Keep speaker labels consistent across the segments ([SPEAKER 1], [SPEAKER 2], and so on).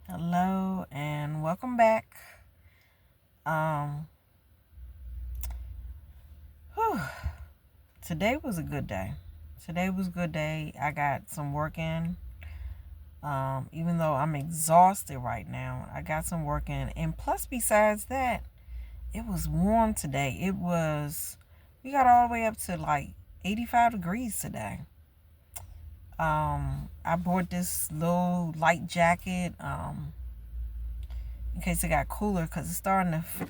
[SPEAKER 1] Hello and welcome back. Um, whew, Today was a good day. Today was a good day. I got some work in. Even though I'm exhausted right now, I got some work in. And plus, besides that, it was warm today. We got all the way up to like 85 degrees today. I bought this little light jacket. In case it got cooler, because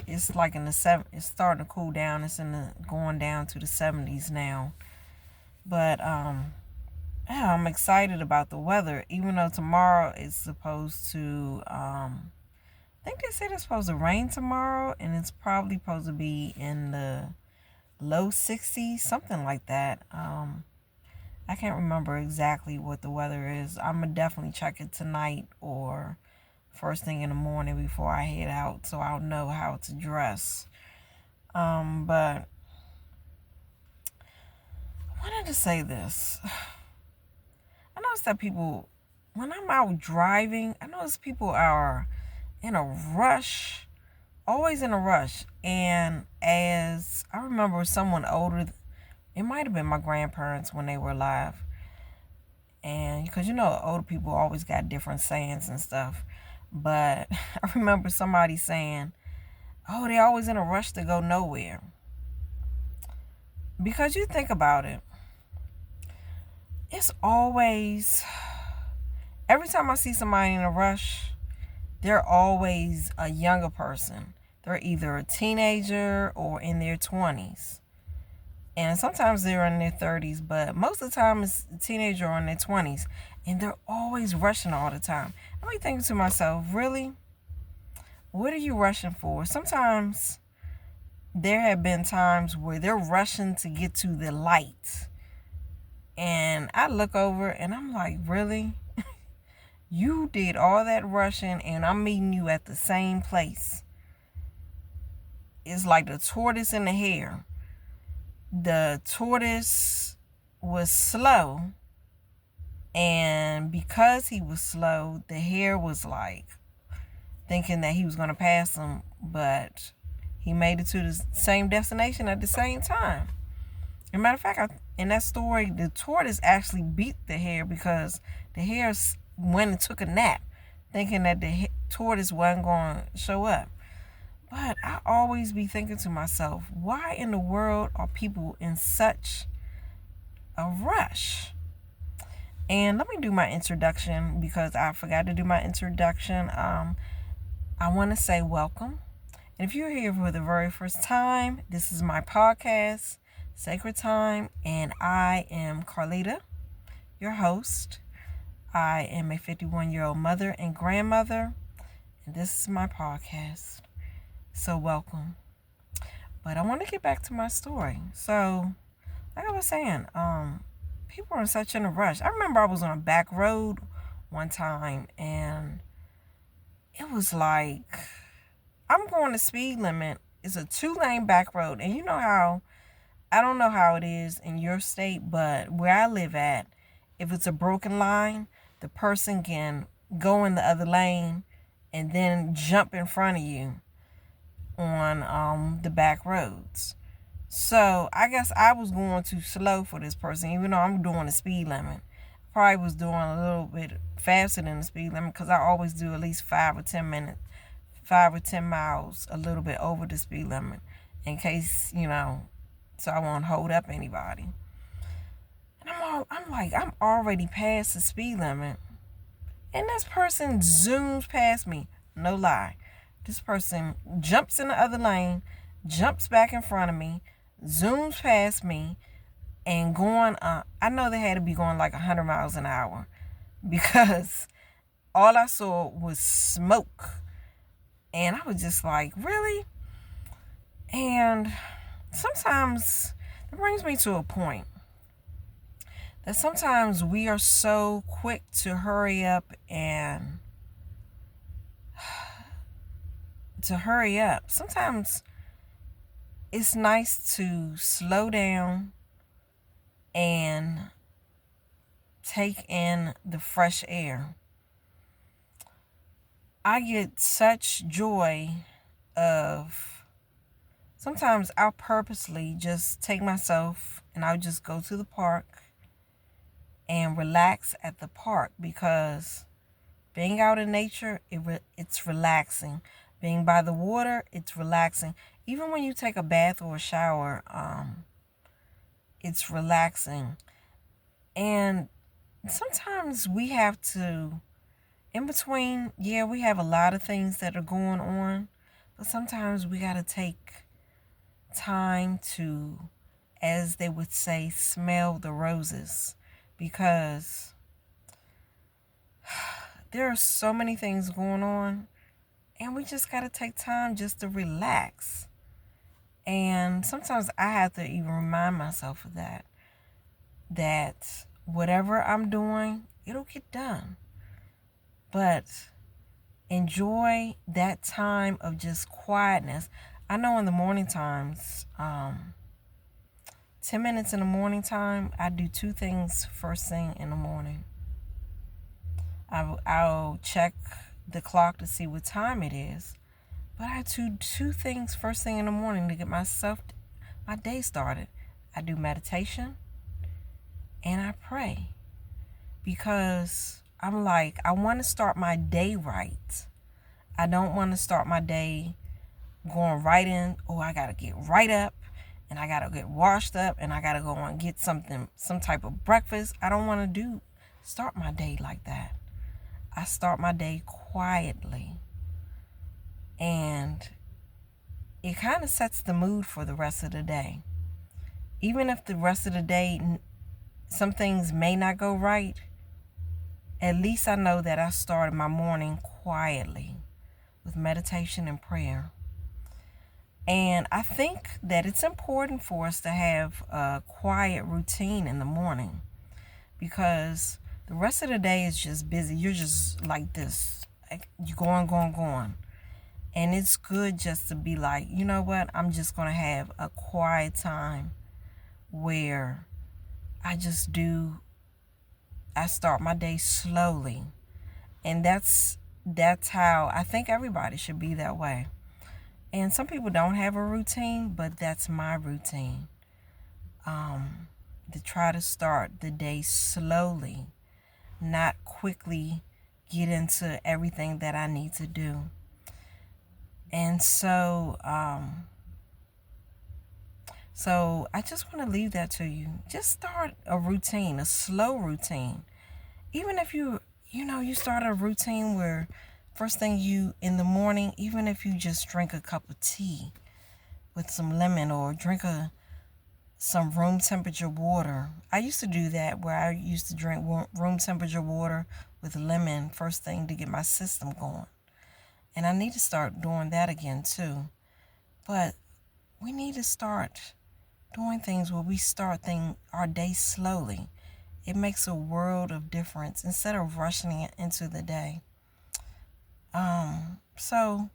[SPEAKER 1] it's like in the it's starting to cool down. It's going down to the 70s now. But yeah, I'm excited about the weather, even though tomorrow is supposed to I think they said it's supposed to rain tomorrow, and it's probably supposed to be in the low 60s, something like that. I can't remember exactly what the weather is. I'm gonna definitely check it tonight or first thing in the morning before I head out, so I'll know how to dress. But I wanted to say this. I notice that people, when I'm out driving, I notice people are in a rush, always in a rush. And as I remember someone older, it might have been my grandparents when they were alive. And because older people always got different sayings and stuff. But I remember somebody saying, oh, they're always in a rush to go nowhere. Because you think about it, it's always, every time I see somebody in a rush, they're always a younger person. They're either a teenager or in their 20s. And sometimes they're in their 30s, but most of the time it's a teenager or in their 20s. And they're always rushing all the time. I'm like thinking to myself, really? What are you rushing for? Sometimes there have been times where they're rushing to get to the light. And I look over and I'm like, really? You did all that rushing and I'm meeting you at the same place. It's like the tortoise and the hare. The tortoise was slow, and because he was slow, the hare was like thinking that he was going to pass him, but he made it to the same destination at the same time. As a matter of fact, in that story, the tortoise actually beat the hare because the hare went and took a nap, thinking that the tortoise wasn't going to show up. But I always be thinking to myself, why in the world are people in such a rush? And let me do my introduction because I forgot to do my introduction. I want to say welcome. And if you're here for the very first time, this is my podcast, Sacred Time, and I am Carlita, your host. I am a 51-year-old mother and grandmother, and this is my podcast. So welcome. But I want to get back to my story. So, like I was saying, people are in such in a rush. I remember I was on a back road one time, and it was like I'm going the speed limit. It's a 2-lane back road, and you know how I don't know how it is in your state, but where I live at, if it's a broken line, the person can go in the other lane and then jump in front of you on the back roads. So I guess I was going too slow for this person, even though I'm doing the speed limit. Probably was doing a little bit faster than the speed limit because I always do at least 5 or 10 miles, a little bit over the speed limit, in case so I won't hold up anybody. And I'm already past the speed limit, and this person zooms past me. No lie. This person jumps in the other lane, jumps back in front of me, zooms past me, and going I know they had to be going like 100 miles an hour because all I saw was smoke. And I was just like, really? And sometimes it brings me to a point that sometimes we are so quick to hurry up and to hurry up. Sometimes it's nice to slow down and take in the fresh air. I get such joy of, sometimes I'll purposely just take myself and I'll just go to the park and relax at the park, because being out in nature, it's relaxing. Being by the water, it's relaxing. Even when you take a bath or a shower, it's relaxing. And sometimes we have to, in between, yeah, we have a lot of things that are going on, but sometimes we got to take time to, as they would say, smell the roses, because there are so many things going on, and we just got to take time just to relax. And sometimes I have to even remind myself of that whatever I'm doing, it'll get done. But enjoy that time of just quietness. I know in the morning times, 10 minutes in the morning time, I do two things first thing in the morning. I'll check the clock to see what time it is. But I do two things first thing in the morning to get my day started. I do meditation and I pray, because I'm like, I want to start my day right. I don't want to start my day going right in, oh, I got to get right up and I got to get washed up and I got to go and get some type of breakfast. I don't want to start my day like that. I start my day quietly, and it kind of sets the mood for the rest of the day. Even if the rest of the day, some things may not go right, at least I know that I started my morning quietly with meditation and prayer. And I think that it's important for us to have a quiet routine in the morning, because the rest of the day is just busy. You're just like this. You're going. And it's good just to be like, you know what? I'm just going to have a quiet time where I start my day slowly. And that's how I think everybody should be that way. And some people don't have a routine, but that's my routine. To try to start the day slowly, not quickly get into everything that I need to do. And so I just want to leave that to you. Just start a routine, a slow routine. Even if you start a routine where first thing in the morning, even if you just drink a cup of tea with some lemon, or drink some room temperature water. I used to do that, where I used to drink room temperature water with lemon first thing to get my system going. And I need to start doing that again too. But we need to start doing things where we start our day slowly. It makes a world of difference instead of rushing it into the day. So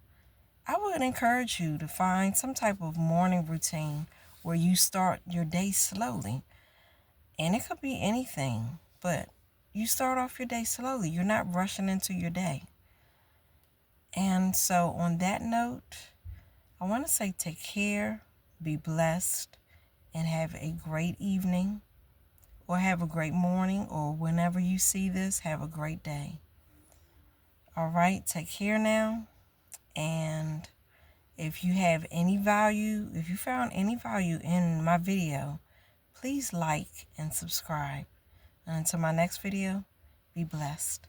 [SPEAKER 1] I would encourage you to find some type of morning routine where you start your day slowly. And it could be anything, but you start off your day slowly. You're not rushing into your day. And so on that note, I want to say take care, be blessed, and have a great evening, or have a great morning, or whenever you see this, have a great day. All right, take care now. And if you found any value in my video, please like and subscribe. And until my next video, be blessed.